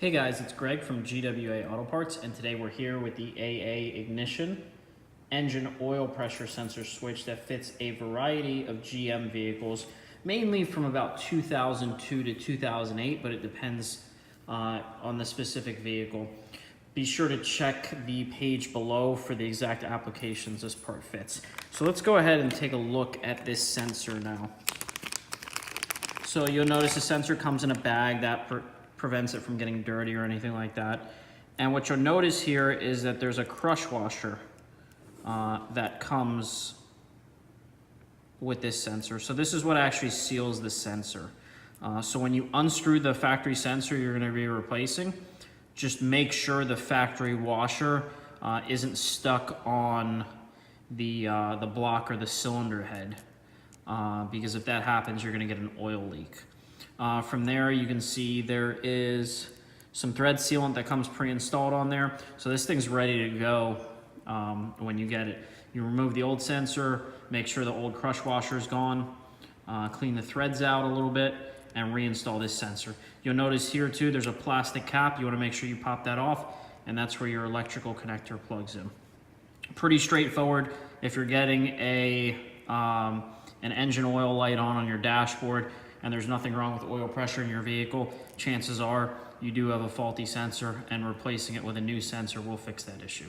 Hey guys, it's Greg from GWA Auto Parts, and today we're here with the AA ignition engine oil pressure sensor switch that fits a variety of GM vehicles, mainly from about 2002 to 2008, but it depends on the specific vehicle. Be sure to check the page below for the exact applications this part fits. So let's go ahead and take a look at this sensor now. So you'll notice the sensor comes in a bag that prevents it from getting dirty or anything like that. And what you'll notice here is that there's a crush washer that comes with this sensor. So this is what actually seals the sensor. So when you unscrew the factory sensor you're going to be replacing, just make sure the factory washer isn't stuck on the block or the cylinder head, because if that happens you're going to get an oil leak. From there you can see there is some thread sealant that comes pre-installed on there. So this thing's ready to go when you get it. You remove the old sensor, make sure the old crush washer is gone, clean the threads out a little bit, and reinstall this sensor. You'll notice here too there's a plastic cap. You want to make sure you pop that off, and that's where your electrical connector plugs in. Pretty straightforward. If you're getting an engine oil light on your dashboard and there's nothing wrong with oil pressure in your vehicle, chances are you do have a faulty sensor, and replacing it with a new sensor will fix that issue.